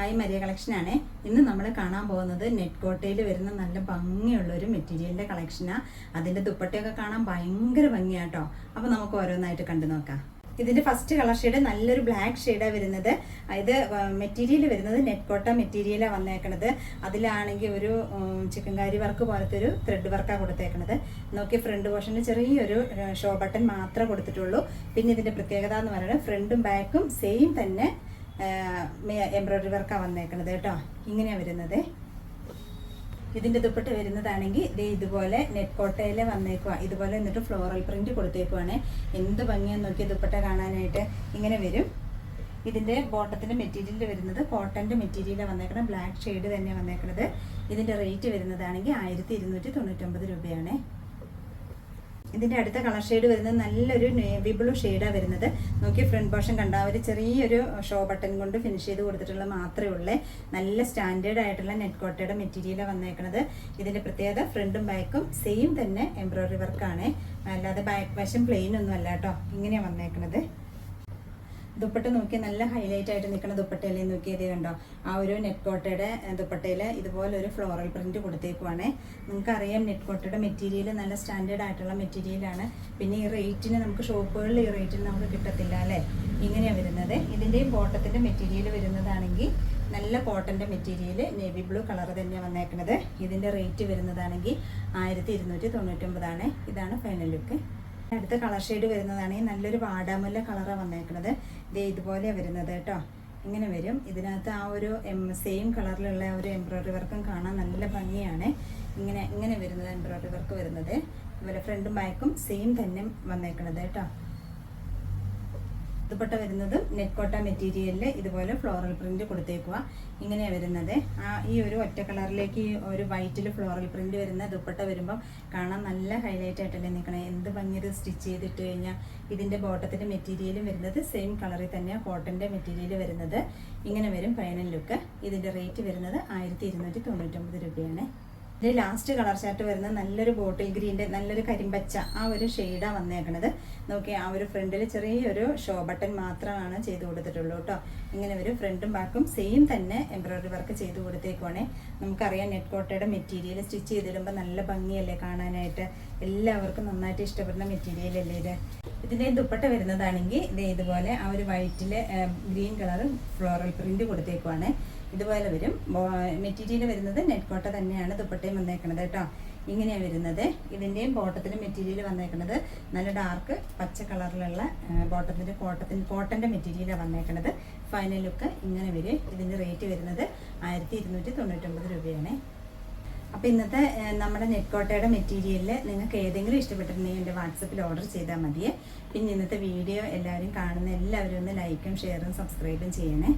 Hi Maria കളക്ഷനാണ്. ഇന്ന് നമ്മൾ കാണാൻ പോകുന്നത് നെറ്റ് കോട്ടയിൽ വരുന്ന നല്ല ഭംഗിയുള്ളൊരു മെറ്റീരിയലിൻ്റെ കളക്ഷനാണ്. അതിൻ്റെ ദുപ്പട്ടയൊക്കെ കാണാൻ ഭയങ്കര ഭംഗിയാട്ടോ. അപ്പോൾ നമുക്ക് ഓരോന്നായിട്ട് കണ്ടു നോക്കാം. ഇതിൻ്റെ ഫസ്റ്റ് കളർ ഷെയ്ഡ് നല്ലൊരു ബ്ലാക്ക് ഷെയ്ഡാണ് വരുന്നത്. ഇത് മെറ്റീരിയൽ വരുന്നത് നെറ്റ് കോട്ട മെറ്റീരിയലാണ് വന്നേക്കണത്. അതിലാണെങ്കിൽ ഒരു ചിക്കൻകാരി വർക്ക് പോലത്തെ ഒരു ത്രെഡ് വർക്കാണ് കൊടുത്തേക്കണത്. നോക്കി ഫ്രണ്ട് പോർഷനിൽ ചെറിയൊരു ഷോ ബട്ടൺ മാത്രമേ കൊടുത്തിട്ടുള്ളൂ. പിന്നെ ഇതിൻ്റെ പ്രത്യേകത എന്ന് പറയുന്നത് ഫ്രണ്ടും ബാക്കും സെയിം തന്നെ എംബ്രോയിഡറി വർക്കാണ് വന്നേക്കണത് കേട്ടോ. ഇങ്ങനെയാണ് വരുന്നത്. ഇതിൻ്റെ ദുപ്പട്ട വരുന്നതാണെങ്കിൽ ഇതുപോലെ നെറ്റ് കോട്ടയിൽ വന്നേക്കുക. ഇതുപോലെ എന്നിട്ട് ഫ്ലോറൽ പ്രിന്റ് കൊടുത്തേക്കുവാണ്. എന്ത് ഭംഗിയാന്ന് നോക്കിയ ദുപ്പട്ട കാണാനായിട്ട്. ഇങ്ങനെ വരും. ഇതിൻ്റെ ബോട്ടത്തിൻ്റെ മെറ്റീരിയൽ വരുന്നത് കോട്ടൻ്റെ മെറ്റീരിയലാണ് വന്നേക്കണത്. ബ്ലാക്ക് ഷെയ്ഡ് തന്നെ വന്നേക്കണത്. ഇതിൻ്റെ റേറ്റ് വരുന്നതാണെങ്കിൽ 1299 രൂപയാണ്. ഇതിൻ്റെ അടുത്ത കളർ ഷെയ്ഡ് വരുന്നത് നല്ലൊരു നേവി ബ്ലൂ ഷെയ്ഡാണ് വരുന്നത്. നോക്കി ഫ്രണ്ട് പോർഷൻ കണ്ട ഒരു ചെറിയൊരു ഷോ ബട്ടൺ കൊണ്ട് ഫിനിഷ് ചെയ്ത് കൊടുത്തിട്ടുള്ള മാത്രമേ ഉള്ളൂ. നല്ല സ്റ്റാൻഡേർഡ് ആയിട്ടുള്ള നെറ്റ് കോട്ടയുടെ മെറ്റീരിയലാണ് വന്നേക്കുന്നത്. ഇതിൻ്റെ പ്രത്യേകത ഫ്രണ്ടും ബാക്കും സെയിം തന്നെ എംബ്രോയിഡറി വർക്കാണ്. അല്ലാതെ ബാക്ക് വശം പ്ലെയിൻ ഒന്നും അല്ല കേട്ടോ. ഇങ്ങനെയാണ് വന്നേക്കുന്നത്. ദുപ്പട്ട നോക്കി നല്ല ഹൈലൈറ്റ് ആയിട്ട് നിൽക്കുന്ന ദുപ്പട്ടയിലേ നോക്കിയത് കണ്ടോ. ആ ഒരു നെറ്റ് കോട്ടയുടെ ദുപ്പട്ടയിൽ ഇതുപോലെ ഒരു ഫ്ലോറൽ പ്രിന്റ് കൊടുത്തേക്കുവാണ്. നിങ്ങൾക്കറിയാം നെറ്റ് കോട്ടയുടെ മെറ്റീരിയൽ നല്ല സ്റ്റാൻഡേർഡ് ആയിട്ടുള്ള മെറ്റീരിയലാണ്. പിന്നെ ഈ റേറ്റിന് നമുക്ക് ഷോപ്പുകളിൽ ഈ റേറ്റിന് നമുക്ക് കിട്ടത്തില്ല അല്ലേ. ഇങ്ങനെയാണ് വരുന്നത്. ഇതിൻ്റെയും ബോട്ടത്തിൻ്റെ മെറ്റീരിയൽ വരുന്നതാണെങ്കിൽ നല്ല കോട്ടൻ്റെ മെറ്റീരിയൽ നേവി ബ്ലൂ കളർ തന്നെയാണ് വന്നേക്കുന്നത്. ഇതിൻ്റെ റേറ്റ് വരുന്നതാണെങ്കിൽ 1299 ആണ്. ഇതാണ് ഫൈനൽ ലുക്ക്. അടുത്ത കളർ ഷെയ്ഡ് വരുന്നതാണെങ്കിൽ നല്ലൊരു വാടാമുല്ല കളറാണ് വന്നേക്കുന്നത്. ഇതുപോലെയാണ് വരുന്നത് കേട്ടോ. ഇങ്ങനെ വരും. ഇതിനകത്ത് ആ ഒരു സെയിം കളറിലുള്ള ഒരു എംബ്രോയിഡറി വർക്കും കാണാൻ നല്ല ഭംഗിയാണ്. ഇങ്ങനെ വരുന്നത് എംബ്രോയിഡറി വർക്ക് വരുന്നത്. ഇതുപോലെ ഫ്രണ്ടും ബാക്കും സെയിം തന്നെ വന്നേക്കുന്നത് കേട്ടോ. ദുപ്പട്ട വരുന്നത് നെറ്റ് കോട്ട മെറ്റീരിയലിൽ ഇതുപോലെ ഫ്ലോറൽ പ്രിന്റ് കൊടുത്തേക്കുക. ഇങ്ങനെയാണ് വരുന്നത്. ഈ ഒരു ഒറ്റ കളറിലേക്ക് ഈ ഒരു വൈറ്റിൽ ഫ്ലോറൽ പ്രിന്റ് വരുന്ന ദുപ്പട്ട വരുമ്പം കാണാൻ നല്ല ഹൈലൈറ്റ് ആയിട്ടല്ലേ നിൽക്കണേ. എന്ത് ഭംഗിയത് സ്റ്റിച്ച് ചെയ്തിട്ട് കഴിഞ്ഞാൽ. ഇതിൻ്റെ ബോട്ടത്തിൻ്റെ മെറ്റീരിയലും വരുന്നത് സെയിം കളറിൽ തന്നെയാണ് കോട്ടൻ്റെ മെറ്റീരിയൽ വരുന്നത്. ഇങ്ങനെ വരും ഫൈനൽ ലുക്ക്. ഇതിൻ്റെ റേറ്റ് വരുന്നത് 1299 രൂപയാണ്. ഇതിൽ ലാസ്റ്റ് കളർ ചാർട്ട് വരുന്നത് നല്ലൊരു ബോട്ടിൽ ഗ്രീൻ്റെ നല്ലൊരു കരിമ്പച്ച ആ ഒരു ഷെയ്ഡാണ് വന്നേക്കണത്. നോക്കി ആ ഒരു ഫ്രണ്ടിൽ ചെറിയൊരു ഷോ ബട്ടൺ മാത്രമാണ് ചെയ്ത് കൊടുത്തിട്ടുള്ളൂ കേട്ടോ. ഇങ്ങനെ ഒരു ഫ്രണ്ടും ബാക്കും സെയിം തന്നെ എംബ്രോയിഡറി വർക്ക് ചെയ്ത് കൊടുത്തേക്കുവാണേ. നമുക്കറിയാം നെറ്റ് കോട്ടയുടെ മെറ്റീരിയൽ സ്റ്റിച്ച് ചെയ്തിടുമ്പോൾ നല്ല ഭംഗിയല്ലേ കാണാനായിട്ട്. എല്ലാവർക്കും നന്നായിട്ട് ഇഷ്ടപ്പെടുന്ന മെറ്റീരിയൽ അല്ലേ ഇത്. ഇതിൻ്റെ ദുപ്പട്ട വരുന്നതാണെങ്കിൽ ഇതുപോലെ ആ ഒരു വൈറ്റിൽ ഗ്രീൻ കളർ ഫ്ലോറൽ പ്രിന്റ് കൊടുത്തേക്കുവാണ്. ഇതുപോലെ വരും. മെറ്റീരിയൽ വരുന്നത് നെറ്റ് കോട്ട തന്നെയാണ് ദുപ്പട്ടയും വന്നേക്കണത് കേട്ടോ. ഇങ്ങനെയാണ് വരുന്നത്. ഇതിൻ്റെയും ബോട്ടത്തിൻ്റെ മെറ്റീരിയൽ വന്നേക്കണത് നല്ല ഡാർക്ക് പച്ച കളറിലുള്ള കോട്ടൻ്റെ മെറ്റീരിയലാണ് വന്നേക്കണത്. ഫൈനൽ ലുക്ക് ഇങ്ങനെ വരും. ഇതിൻ്റെ റേറ്റ് വരുന്നത് 1299 രൂപയാണ്. അപ്പോൾ ഇന്നത്തെ നമ്മുടെ നെറ്റ് കോട്ടയുടെ മെറ്റീരിയലിൽ നിങ്ങൾക്ക് ഏതെങ്കിലും ഇഷ്ടപ്പെട്ടിട്ടുണ്ടെങ്കിൽ എൻ്റെ വാട്സപ്പിൽ ഓർഡർ ചെയ്താൽ മതിയേ. പിന്നെ ഇന്നത്തെ വീഡിയോ എല്ലാവരും കാണുന്ന എല്ലാവരും ഒന്ന് ലൈക്കും ഷെയറും സബ്സ്ക്രൈബും ചെയ്യണേ.